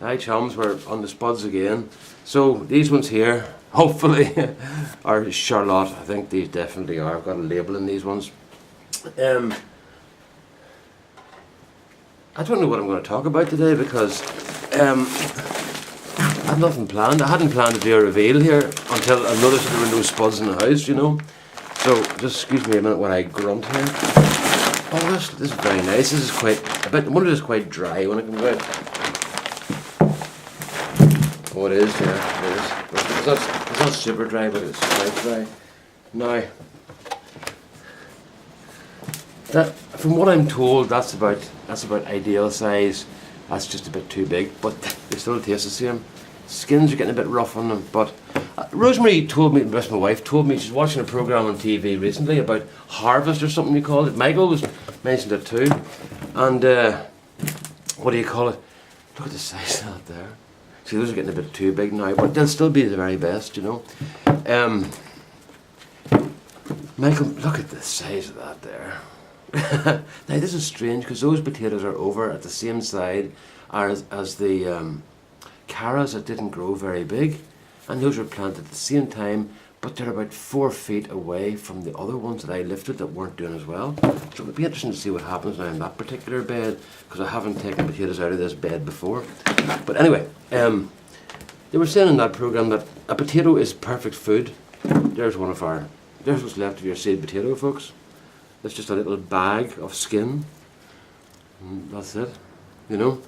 Hi chums, we're on the spuds again. So these ones here, hopefully, are Charlotte. I think these definitely are. I've got a label in these ones. I don't know what I'm going to talk about today because I've nothing planned. I hadn't planned to do a reveal here until I noticed there were no spuds in the house, you know. So just excuse me a minute when I grunt here. Oh, this is very nice. This is quite a bit. I wonder if it's quite dry when it comes out. Oh, it is, yeah, it is. It's not super dry, but it's quite dry. Now, that, from what I'm told, that's about ideal size. That's just a bit too big, but they still taste the same. Skins are getting a bit rough on them, but Rosemary told me, my wife told me, she's watching a program on TV recently about harvest or something you call it. Michael was mentioned it too, and what do you call it? Look at the size of that there. See, those are getting a bit too big now, but they'll still be the very best, you know. Michael, look at the size of that there. Now this is strange because those potatoes are over at the same side as the carrots that didn't grow very big, and those were planted at the same time, but they're about 4 feet away from the other ones that I lifted that weren't doing as well. So it'll be interesting to see what happens now in that particular bed, because I haven't taken potatoes out of this bed before. But anyway, they were saying in that program that a potato is perfect food. There's what's left of your seed potato, folks. It's just a little bag of skin. And that's it, you know.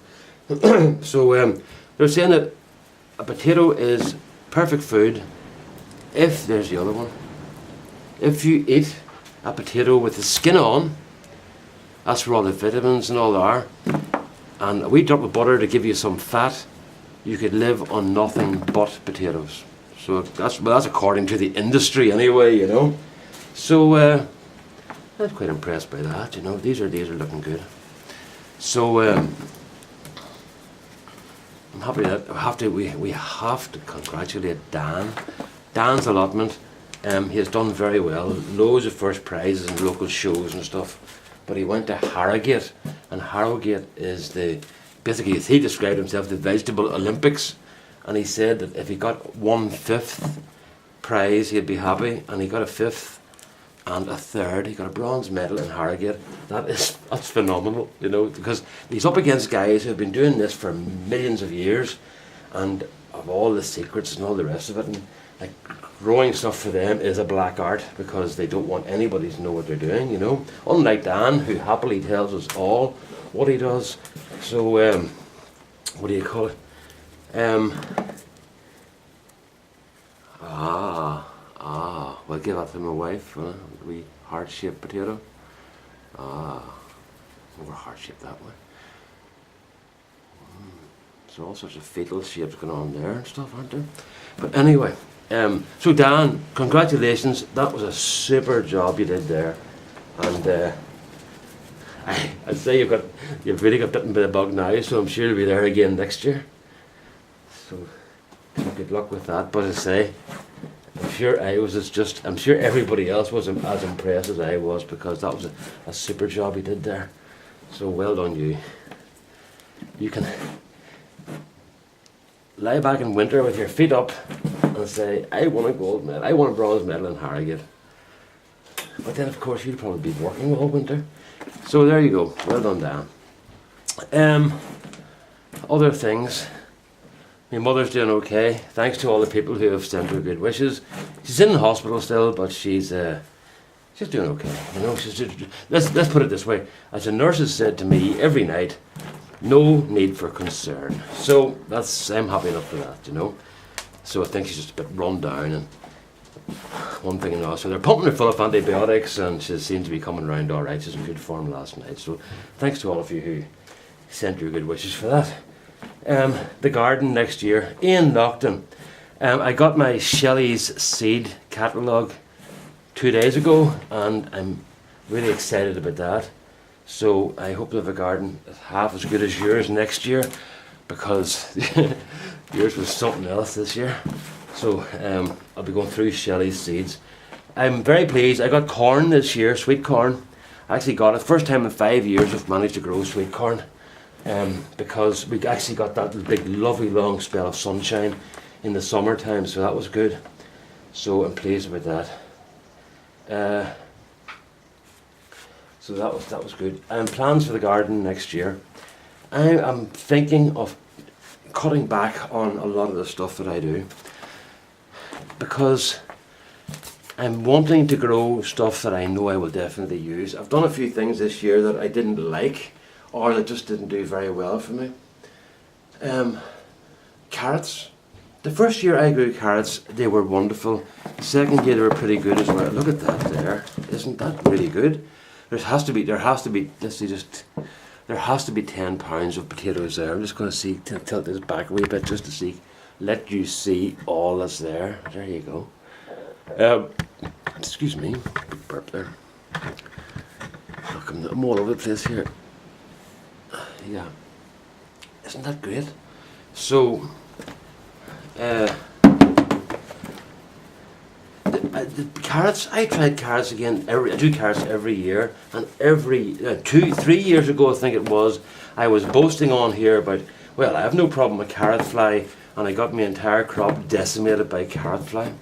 So they're saying that a potato is perfect food if, there's the other one, if you eat a potato with the skin on, that's where all the vitamins and all are, and a wee drop of butter to give you some fat, you could live on nothing but potatoes. So that's according to the industry anyway, you know. So I was quite impressed by that, you know. These are looking good. So I'm happy that we have to congratulate Dan. Dan's allotment, he has done very well. Loads of first prizes in local shows and stuff. But he went to Harrogate, and Harrogate is basically, he described himself the vegetable Olympics, and he said that if he got 1/5 prize he'd be happy, and he got a 5th and a 3rd. He got a bronze medal in Harrogate. That's phenomenal, you know, because he's up against guys who have been doing this for millions of years and of all the secrets and all the rest of it, and like growing stuff for them is a black art because they don't want anybody to know what they're doing, you know, unlike Dan, who happily tells us all what he does. So what do you call it? We'll give that to my wife, a wee heart-shaped potato. Over heart-shaped that way. So all sorts of fatal shapes going on there and stuff, aren't there? But anyway, so Dan, congratulations. That was a super job you did there, and I'd say you've really got bitten by the bug now. So I'm sure you'll be there again next year. So good luck with that. But as I say, I'm sure everybody else was as impressed as I was, because that was a super job you did there. So well done you. You can lie back in winter with your feet up and say, I want a gold medal, I want a bronze medal in Harrogate. But then of course you'll probably be working all winter. So there you go, well done Dan. Other things. My mother's doing okay, thanks to all the people who have sent her good wishes. She's in the hospital still, but she's doing okay. You know, let's put it this way: as the nurses said to me every night, no need for concern. So I'm happy enough for that, you know. So I think she's just a bit run down and one thing and another. So they're pumping her full of antibiotics, and she seems to be coming around all right. She's in good form last night. So thanks to all of you who sent your good wishes for that. The garden next year, Ian Lockton. I got my Shelley's seed catalogue 2 days ago, and I'm really excited about that. So I hope to have a garden half as good as yours next year, because yours was something else this year. So I'll be going through Shelley's seeds. I'm very pleased. I got corn this year, sweet corn. I actually got it first time in 5 years I've managed to grow sweet corn. because we actually got that big lovely long spell of sunshine in the summertime, so that was good. So I'm pleased with that. So that was good. And plans for the garden next year. I am thinking of cutting back on a lot of the stuff that I do, because I'm wanting to grow stuff that I know I will definitely use. I've done a few things this year that I didn't like, or that just didn't do very well for me. Carrots. The first year I grew carrots, they were wonderful. The second year they were pretty good as well. Look at that there. Isn't that really good? There has to be 10 pounds of potatoes there. I'm just going to tilt this back a wee bit just to let you see all that's there. There you go. Excuse me, big burp there. Look, I'm all over the place here. Yeah, isn't that great? So, the carrots. I tried carrots again. I do carrots every year, and every 3 years ago, I think it was, I was boasting on here about, well, I have no problem with carrot fly, and I got my entire crop decimated by carrot fly.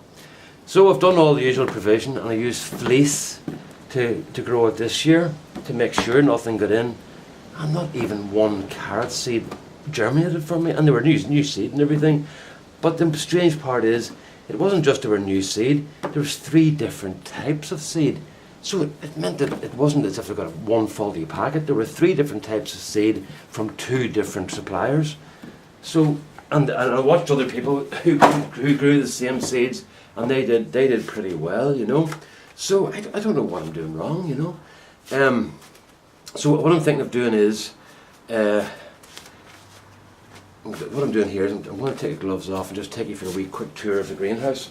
So I've done all the usual provision, and I used fleece to grow it this year to make sure nothing got in, and not even one carrot seed germinated for me, and they were new seed and everything. But the strange part is, it wasn't just there were new seed, there was 3 different types of seed. So it meant that it wasn't as if I got one faulty packet. There were 3 different types of seed from 2 different suppliers. So, and I watched other people who grew the same seeds, and they did pretty well, you know. So I don't know what I'm doing wrong, you know. So what I'm thinking of doing is, what I'm doing here is I'm going to take the gloves off and just take you for a wee quick tour of the greenhouse.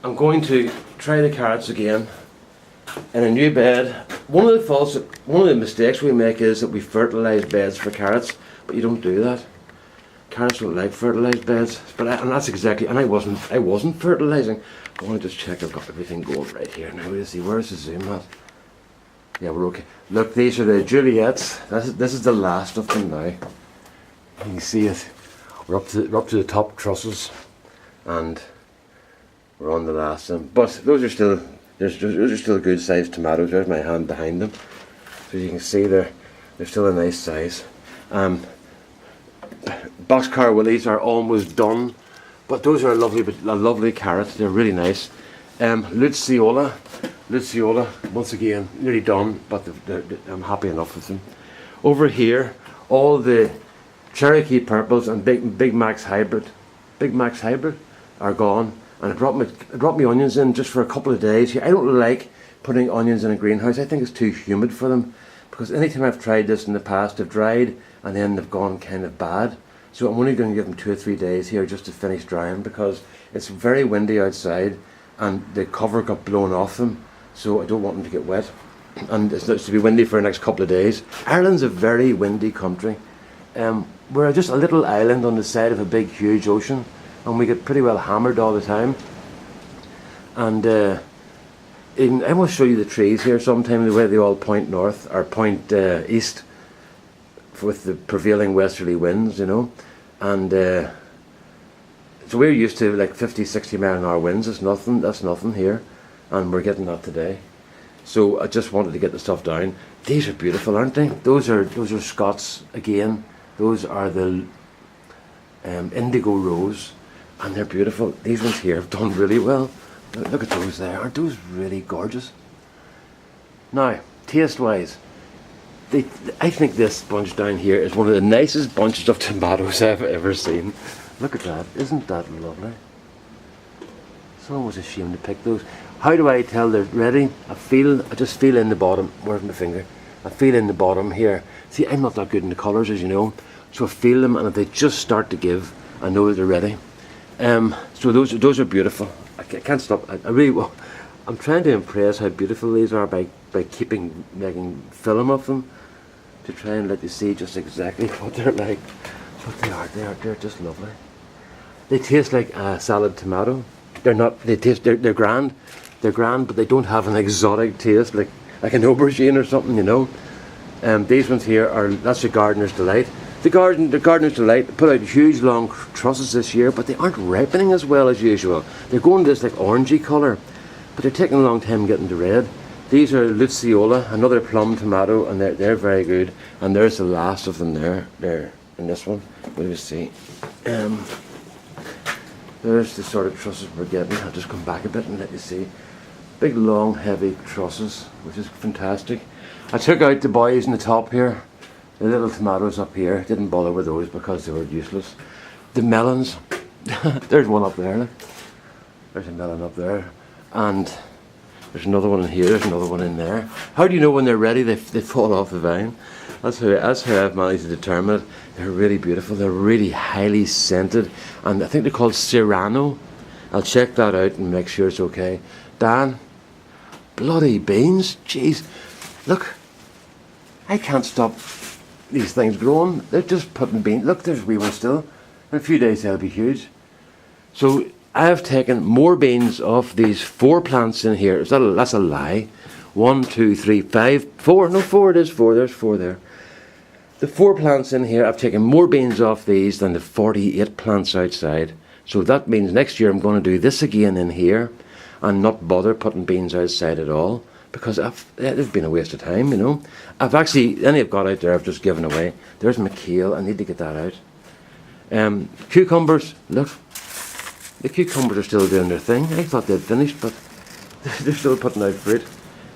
I'm going to try the carrots again in a new bed. One of the mistakes we make is that we fertilise beds for carrots, but you don't do that. Carrots don't like fertilised beds, and that's exactly. And I wasn't fertilising. I want to just check I've got everything going right here now. Let's see, where's the zoom at? Yeah, we're okay. Look, these are the Juliets. This is the last of them now. You can see it. We're up to the top trusses, and we're on the last of them. But those are still good sized tomatoes. There's my hand behind them, so you can see they're still a nice size. Boxcar willies are almost done, but those are a lovely carrot. They're really nice. Luciola, once again, nearly done, but I'm happy enough with them. Over here, all the Cherokee purples and Big Max hybrid are gone, and I brought my onions in just for a couple of days. I don't like putting onions in a greenhouse. I think it's too humid for them, because anytime I've tried this in the past, they've dried and then they've gone kind of bad. So I'm only going to give them 2 or 3 days here just to finish drying, because it's very windy outside and the cover got blown off them, so I don't want them to get wet, and it's to be windy for the next couple of days. Ireland's a very windy country. We're just a little island on the side of a big huge ocean, and we get pretty well hammered all the time. And I will show you the trees here sometime, the way they all point north or point east with the prevailing westerly winds, you know. And so we're used to like 50-60 mile an hour winds. That's nothing here, and we're getting that today. So I just wanted to get the stuff down. These are beautiful, aren't they? Those are Scots again. Those are the indigo rose, and they're beautiful. These ones here have done really well. Look at those there. Aren't those really gorgeous? Now, taste-wise, I think this bunch down here is one of the nicest bunches of tomatoes I've ever seen. Look at that. Isn't that lovely? It's almost a shame to pick those. How do I tell they're ready? I just feel in the bottom. Where's my finger? I feel in the bottom here. See, I'm not that good in the colours, as you know. So I feel them, and if they just start to give, I know that they're ready. So those are beautiful. I can't stop. I really will. I'm trying to impress how beautiful these are by making film of them, to try and let you see just exactly what they're like. What they are. They're just lovely. They taste like a salad tomato. They're not. They're grand. They're grand, but they don't have an exotic taste like an aubergine or something, you know. These ones here that's a gardener's delight. The gardener's delight put out huge long trusses this year, but they aren't ripening as well as usual. They're going this like orangey colour, but they're taking a long time getting to red. These are Luciola, another plum tomato, and they're very good. And there's the last of them there in this one. What do you see? There's the sort of trusses we're getting. I'll just come back a bit and let you see. Big, long, heavy trusses, which is fantastic. I took out the boys in the top here. The little tomatoes up here, didn't bother with those because they were useless. The melons, there's one up there, look. There's a melon up there. And there's another one in here, there's another one in there. How do you know when they're ready? They fall off the vine. That's how I've managed to determine it. They're really beautiful, they're really highly scented. And I think they're called Serrano. I'll check that out and make sure it's okay. Dan, bloody beans, jeez. Look, I can't stop these things growing. They're just putting beans. Look, there's a wee one still. In a few days they'll be huge. So I have taken more beans off these 4 plants in here. That's a lie. 1, 2, 3, 5, 4. No, 4 it is. 4. There's 4 there. The 4 plants in here, I've taken more beans off these than the 48 plants outside. So that means next year I'm going to do this again in here and not bother putting beans outside at all. Because it's been a waste of time, you know. I've got out there, I've just given away. There's McKeel, I need to get that out. Cucumbers, look. The cucumbers are still doing their thing. I thought they'd finished, but they're still putting out fruit.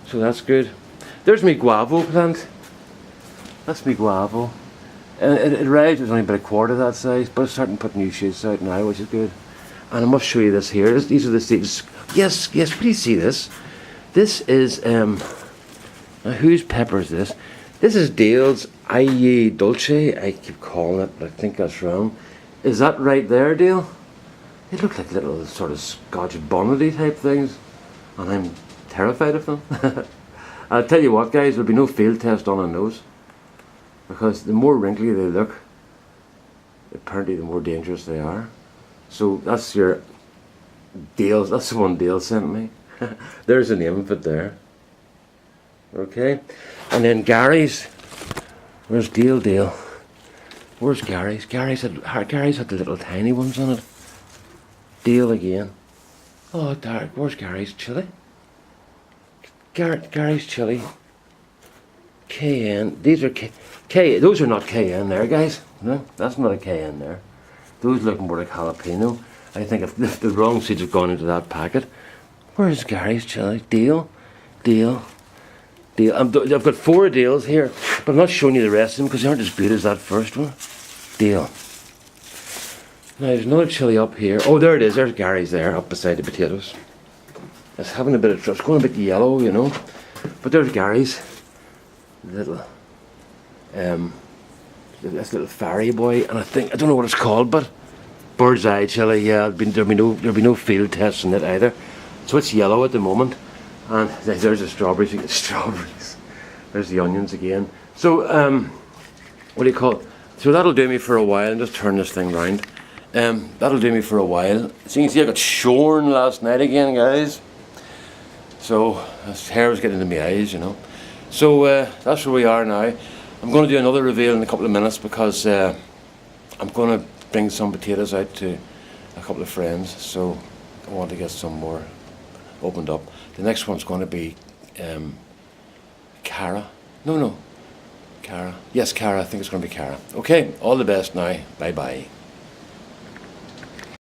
So that's good. There's my guavo plant. That's my guavo. And it arrived, it was only about a quarter that size, but it's starting to put new shoots out now, which is good. And I must show you this here. These are the seeds. Yes, please see this. This is, now whose pepper is this? This is Dale's Aye Dulce. I keep calling it, but I think that's wrong. Is that right there, Dale? They look like little sort of Scotch bonnety type things. And I'm terrified of them. I'll tell you what, guys, there'll be no field test on those. Because the more wrinkly they look, apparently the more dangerous they are. So that's your Dale's, that's the one Dale sent me. There's the name of it there. Okay. And then Gary's. Where's Dale? Where's Gary's? Gary's had the little tiny ones on it. Dale again. Oh, dark. Where's Gary's chili? Gary's chili. KN. These are K. Those are not KN there, guys. No, that's not a KN there. Those look more like jalapeno. I think if the wrong seeds have gone into that packet. Where's Gary's chili? Dale. I've got 4 Dales here, but I'm not showing you the rest of them because they aren't as good as that first one. Dale. Now there's another chili up here. Oh, there it is. There's Gary's there, up beside the potatoes. It's having a bit of trouble. It's going a bit yellow, you know. But there's Gary's. Little, this little fairy boy, and I don't know what it's called, but bird's eye chili. Yeah, there'll be no field tests in it either. So it's yellow at the moment, and there's the strawberries. You get strawberries. There's the onions again. So what do you call it? So that'll do me for a while. And just turn this thing round. That'll do me for a while. So you can see I got shorn last night again, guys. So this hair was getting into my eyes, you know. So that's where we are now. I'm going to do another reveal in a couple of minutes because I'm going to bring some potatoes out to a couple of friends. So I want to get some more opened up. The next one's going to be Cara. No, Cara. Yes, Cara. I think it's going to be Cara. Okay, all the best now. Bye-bye.